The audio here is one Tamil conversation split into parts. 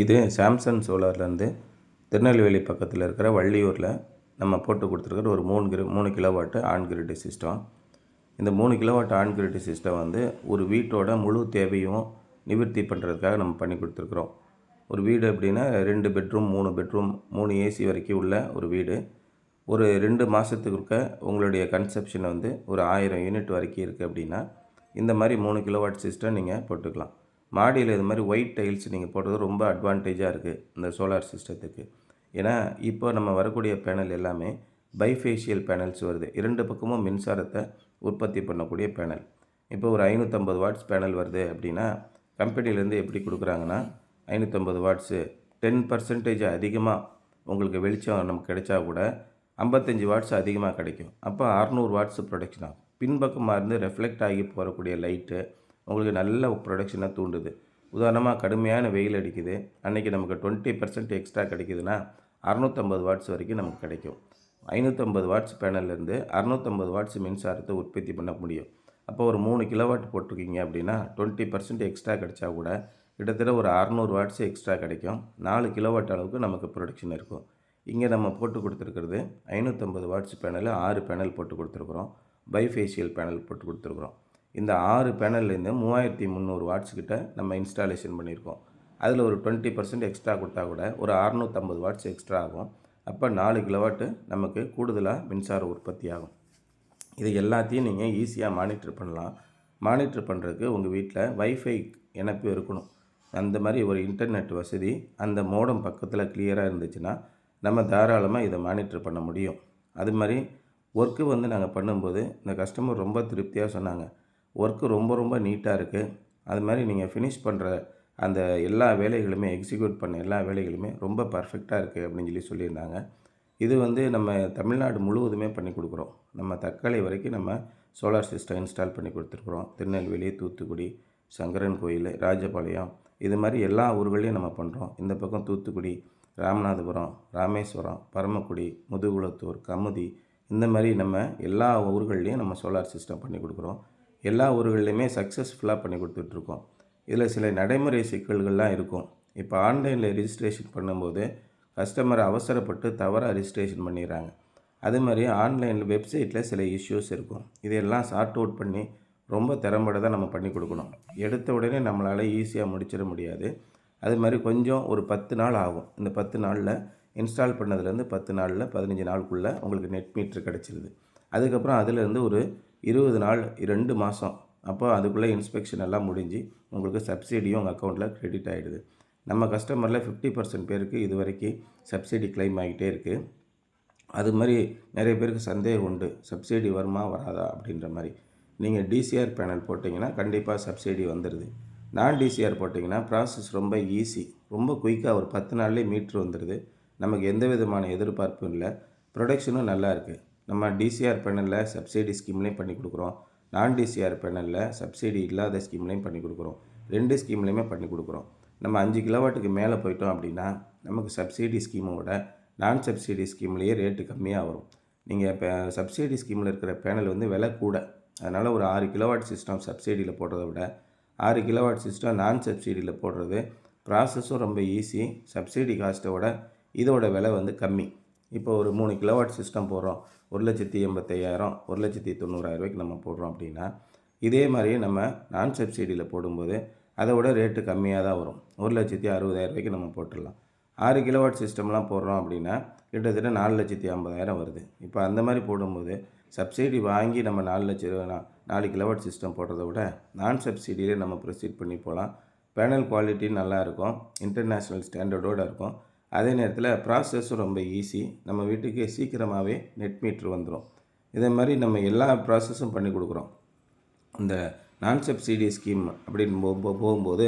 இது சாம்சங் சோலார்லேருந்து திருநெல்வேலி பக்கத்தில் இருக்கிற வள்ளியூரில் நம்ம போட்டு கொடுத்துருக்குற ஒரு 3 கிலோவாட்டு ஆன் கிரிட் சிஸ்டம். இந்த 3 கிலோவாட் ஆன் கிரிட் சிஸ்டம் வந்து ஒரு வீட்டோட முழு தேவையும் நிவர்த்தி பண்ணுறதுக்காக நம்ம பண்ணி கொடுத்துருக்குறோம். ஒரு வீடு அப்படின்னா 2 பெட்ரூம் 3 பெட்ரூம் 3 ஏசி வரைக்கும் உள்ள ஒரு வீடு. ஒரு 2 மாதத்துக்கு உங்களுடைய கன்சப்ஷன் வந்து ஒரு 1000 யூனிட் வரைக்கும் இருக்குது அப்படின்னா இந்த மாதிரி 3 கிலோவாட் சிஸ்டம் நீங்கள் போட்டுக்கலாம். மாடியில் இது மாதிரி ஒயிட் டைல்ஸ் நீங்கள் போடுறது ரொம்ப அட்வான்டேஜாக இருக்குது இந்த சோலார் சிஸ்டத்துக்கு. ஏன்னா இப்போ நம்ம வரக்கூடிய பேனல் எல்லாமே பைஃபேஷியல் பேனல்ஸ் வருது. 2 பக்கமும் மின்சாரத்தை உற்பத்தி பண்ணக்கூடிய பேனல். இப்போ ஒரு 550 வாட்ஸ் பேனல் வருது அப்படின்னா கம்பெனிலேருந்து எப்படி கொடுக்குறாங்கன்னா 550 வாட்ஸு 10% அதிகமாக உங்களுக்கு வெளிச்சம் நமக்கு கிடைச்சா கூட 55 வாட்ஸ் அதிகமாக கிடைக்கும். அப்போ 600 வாட்ஸ் ப்ரொடக்ஷன் ஆகும். பின்பக்கமாக இருந்து ரெஃப்ளெக்ட் ஆகி போகக்கூடிய லைட்டு உங்களுக்கு நல்ல ப்ரொடக்ஷனை தூண்டுது. உதாரணமாக கடுமையான வெயில் அடிக்குது, அன்றைக்கி நமக்கு 20% எக்ஸ்ட்ரா கிடைக்குதுன்னா 650 வாட்ஸ் வரைக்கும் நமக்கு கிடைக்கும். 550 வாட்ஸ் பேனல்லேருந்து 650 வாட்ஸ் மின்சாரத்தை உற்பத்தி பண்ண முடியும். அப்போ ஒரு 3 கிலோவாட் போட்டிருக்கீங்க அப்படின்னா 20% எக்ஸ்ட்ரா கிடைச்சா கூட கிட்டத்தட்ட ஒரு 600 வாட்ஸ் எக்ஸ்ட்ரா கிடைக்கும். 4 கிலோவாட் அளவுக்கு நமக்கு ப்ரொடக்ஷன் இருக்கும். இங்கே நம்ம போட்டு கொடுத்துருக்கிறது 550 வாட்ஸ் பேனல் 6 பேனல் போட்டு கொடுத்துருக்குறோம். பைஃபேஷியல் பேனல் போட்டு கொடுத்துருக்குறோம். இந்த 6 பேனல்லேருந்து 3300 வாட்ஸ் கிட்ட நம்ம இன்ஸ்டாலேஷன் பண்ணியிருக்கோம். அதில் ஒரு 20% எக்ஸ்ட்ரா கொடுத்தா கூட ஒரு 650 வாட்ஸ் எக்ஸ்ட்ரா ஆகும். அப்போ 4 கிலோவாட்டு நமக்கு கூடுதலாக மின்சார உற்பத்தி ஆகும். இது எல்லாத்தையும் நீங்கள் ஈஸியாக மானிட்டர் பண்ணலாம். மானிட்டர் பண்ணுறதுக்கு உங்கள் வீட்டில் வைஃபை இணைப்பு இருக்கணும். அந்த மாதிரி ஒரு இன்டர்நெட் வசதி அந்த மோடம் பக்கத்தில் கிளியராக இருந்துச்சுன்னா நம்ம தாராளமாக இதை மானிட்டர் பண்ண முடியும். அது மாதிரி ஒர்க்கு வந்து நாங்கள் பண்ணும்போது இந்த கஸ்டமர் ரொம்ப திருப்தியாக சொன்னாங்க. ஒர்க்கு ரொம்ப நீட்டாக இருக்குது. அது மாதிரி நீங்கள் ஃபினிஷ் பண்ணுற அந்த எல்லா வேலைகளுமே எக்ஸிக்யூட் பண்ண எல்லா வேலைகளுமே ரொம்ப பர்ஃபெக்டாக இருக்குது அப்படின்னு சொல்லியிருந்தாங்க. இது வந்து நம்ம தமிழ்நாடு முழுவதுமே பண்ணி கொடுக்குறோம். நம்ம தக்காளி வரைக்கும் நம்ம சோலார் சிஸ்டம் இன்ஸ்டால் பண்ணி கொடுத்துருக்குறோம். திருநெல்வேலி, தூத்துக்குடி, சங்கரன் கோயில், ராஜபாளையம் இது மாதிரி எல்லா ஊர்களையும் நம்ம பண்ணுறோம். இந்த பக்கம் தூத்துக்குடி, ராமநாதபுரம், ராமேஸ்வரம், பரமக்குடி, முதுகுளத்தூர், கமுதி இந்த மாதிரி நம்ம எல்லா ஊர்கள்லேயும் நம்ம சோலார் சிஸ்டம் பண்ணி கொடுக்குறோம். எல்லா ஊர்கள்லையுமே சக்ஸஸ்ஃபுல்லாக பண்ணி கொடுத்துட்ருக்கோம். இதில் சில நடைமுறை சிக்கல்கள்லாம் இருக்கும். இப்போ ஆன்லைனில் ரிஜிஸ்ட்ரேஷன் பண்ணும்போது கஸ்டமர் அவசரப்பட்டு தவறாக ரிஜிஸ்ட்ரேஷன் பண்ணிடுறாங்க. அது மாதிரி ஆன்லைனில் வெப்சைட்டில் சில இஷ்யூஸ் இருக்கும். இதையெல்லாம் சார்ட் அவுட் பண்ணி ரொம்ப திறம்பட தான் நம்ம பண்ணி கொடுக்கணும். எடுத்த உடனே நம்மளால் ஈஸியாக முடிச்சிட முடியாது. அது மாதிரி கொஞ்சம் ஒரு 10 நாள் ஆகும். இந்த 10 நாளில் இன்ஸ்டால் பண்ணதுலேருந்து 10 நாளில் 15 நாளுக்குள்ளே உங்களுக்கு நெட் மீட்ரு கிடச்சிருது. அதுக்கப்புறம் அதிலேருந்து ஒரு 20 நாள் 2 மாதம் அப்போ அதுக்குள்ளே இன்ஸ்பெக்ஷன் எல்லாம் முடிஞ்சு உங்களுக்கு சப்சிடியும் உங்கள் அக்கௌண்ட்டில் க்ரெடிட் ஆகிடுது. நம்ம கஸ்டமரில் 50% பேருக்கு இது வரைக்கும் சப்சிடி கிளைம் ஆகிட்டே இருக்குது. அது மாதிரி நிறைய பேருக்கு சந்தேகம் உண்டு, சப்சிடி வருமா வராதா அப்படின்ற மாதிரி. நீங்கள் டிசிஆர் பேனல் போட்டிங்கன்னா கண்டிப்பாக சப்சிடி வந்துடுது. நான் டிசிஆர் போட்டிங்கன்னா ப்ராசஸ் ரொம்ப ஈஸி, ரொம்ப குயிக்காக ஒரு 10 நாள்லேயே மீட்ரு வந்துடுது. நமக்கு எந்த விதமான எதிர்பார்ப்பும் இல்லை. ப்ரொடக்ஷனும் நல்லா இருக்குது. நம்ம டிசிஆர் பேனலில் சப்சிடி ஸ்கீம்லேயும் பண்ணி கொடுக்குறோம். நான் டிசிஆர் பேனலில் சப்சிடி இல்லாத ஸ்கீம்லேயும் பண்ணி கொடுக்குறோம். 2 ஸ்கீம்லேயுமே பண்ணி கொடுக்குறோம். நம்ம 5 கிலோவாட்டுக்கு மேலே போயிட்டோம் அப்படின்னா நமக்கு சப்சிடி ஸ்கீமை விட நான் சப்சிடி ஸ்கீம்லேயே ரேட்டு கம்மியாக வரும். நீங்கள் இப்போ சப்சிடி ஸ்கீமில் இருக்கிற பேனல் வந்து விலை கூட. அதனால் ஒரு 6 கிலோவாட் சிஸ்டம் சப்சிடியில் போடுறத விட 6 கிலோவாட் சிஸ்டம் நான் சப்சிடியில் போடுறது ப்ராசஸும் ரொம்ப ஈஸி. சப்சிடி காஸ்ட்டை விட இதோட விலை வந்து கம்மி. இப்போ ஒரு 3 கிலோவாட் சிஸ்டம் போடுறோம், 1,85,000 1,90,000 நம்ம போடுறோம் அப்படின்னா இதே மாதிரியே நம்ம நான் சப்சிடியில் போடும்போது அதை விட ரேட்டு கம்மியாக தான் வரும். 1,60,000 நம்ம போட்டுடலாம். 6 கிலோவாட் சிஸ்டம்லாம் போடுறோம் அப்படின்னா கிட்டத்தட்ட 4,50,000 வருது. இப்போ அந்த மாதிரி போடும்போது சப்சிடி வாங்கி நம்ம 4 கிலோவாட் சிஸ்டம் போடுறத விட நான் சப்சிடியிலே நம்ம ப்ரொசீட் பண்ணி போகலாம். பேனல் குவாலிட்டி நல்லாயிருக்கும், இன்டர்நேஷ்னல் ஸ்டாண்டர்டோடு இருக்கும். அதே நேரத்தில் ப்ராசஸும் ரொம்ப ஈஸி. நம்ம வீட்டுக்கு சீக்கிரமாகவே நெட் மீட்ரு வந்துடும். இதே மாதிரி நம்ம எல்லா ப்ராசஸும் பண்ணி கொடுக்குறோம். இந்த நான் சப்சிடி ஸ்கீம் அப்படின்னு போகும்போது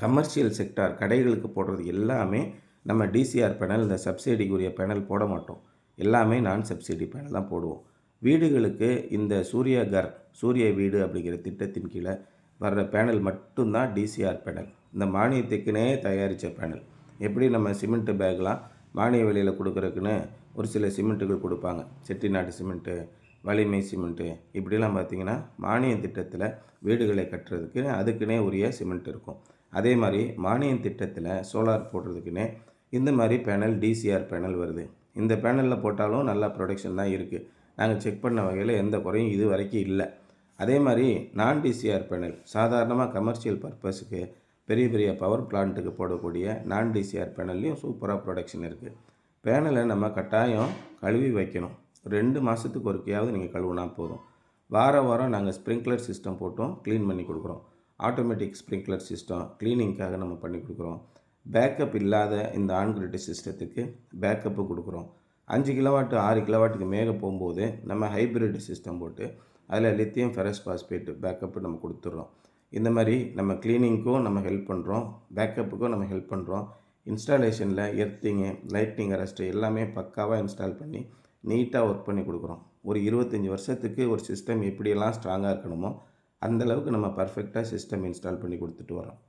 கமர்ஷியல் செக்டார் கடைகளுக்கு போடுறது எல்லாமே நம்ம டிசிஆர் பேனல், இந்த சப்சிடிக்குரிய பேனல் போட மாட்டோம். எல்லாமே நான் சப்சிடி பேனல் தான் போடுவோம். வீடுகளுக்கு இந்த சூரிய வீடு அப்படிங்கிற திட்டத்தின் கீழே வர்ற பேனல் மட்டும்தான் டிசிஆர் பேனல். இந்த மானியத்துக்குனே தயாரித்த பேனல். எப்படி நம்ம சிமெண்ட்டு பேக்லாம் மானிய விலையில் கொடுக்குறதுக்குன்னு ஒரு சில சிமெண்ட்டுகள் கொடுப்பாங்க. செட்டிநாடு சிமெண்ட்டு, வலிமை சிமெண்ட்டு இப்படிலாம் பார்த்திங்கன்னா மானிய திட்டத்தில் வீடுகளை கட்டுறதுக்கு அதுக்குன்னே உரிய சிமெண்ட் இருக்கும். அதே மாதிரி மானியம் திட்டத்தில் சோலார் போடுறதுக்குன்னே இந்த மாதிரி பேனல் டிசிஆர் பேனல் வருது. இந்த பேனலில் போட்டாலும் நல்லா ப்ரொடக்ஷன் தான் இருக்குது. நாங்கள் செக் பண்ண வகையில் எந்த குறையும் இது வரைக்கும் இல்லை. அதே மாதிரி நான் டிசிஆர் பேனல் சாதாரணமாக கமர்ஷியல் பர்பஸுக்கு பெரிய பெரிய பவர் பிளான்ட்டுக்கு போடக்கூடிய நான் டிசிஆர் பேனல்லையும் சூப்பராக ப்ரொடக்ஷன் இருக்குது. பேனலை நம்ம கட்டாயம் கழுவி வைக்கணும். 2 மாதத்துக்கு ஒருக்கையாவது நீங்கள் கழுவுனா போதும். வாரம் நாங்கள் ஸ்ப்ரிங்க்லர் சிஸ்டம் போட்டும் க்ளீன் பண்ணி கொடுக்குறோம். ஆட்டோமேட்டிக் ஸ்ப்ரிங்க்லர் சிஸ்டம் க்ளீனிங்காக நம்ம பண்ணி கொடுக்குறோம். பேக்கப் இல்லாத இந்த ஆன் கிரிட் சிஸ்டத்துக்கு பேக்கப்பு கொடுக்குறோம். 5 கிலோவாட்டு 6 கிலோவாட்டுக்கு மேலே போகும்போது நம்ம ஹைப்ரிட் சிஸ்டம் போட்டு அதில் லித்தியம் ஃபெரஸ் பாஸ்பேட் பேக்கப்பு நம்ம கொடுத்துட்றோம். இந்த மாதிரி நம்ம க்ளீனிங்க்கும் நம்ம ஹெல்ப் பண்ணுறோம், பேக்கப்புக்கும் நம்ம ஹெல்ப் பண்ணுறோம். இன்ஸ்டாலேஷனில் எர்த்திங்கு, லைட்னிங் அரெஸ்ட்டு எல்லாமே பக்காவாக இன்ஸ்டால் பண்ணி நீட்டாக ஒர்க் பண்ணி கொடுக்குறோம். ஒரு 25 வருஷத்துக்கு ஒரு சிஸ்டம் எப்படியெல்லாம் ஸ்ட்ராங்காக இருக்கணுமோ அந்தளவுக்கு நம்ம பர்ஃபெக்டாக சிஸ்டம் இன்ஸ்டால் பண்ணி கொடுத்துட்டு வரோம்.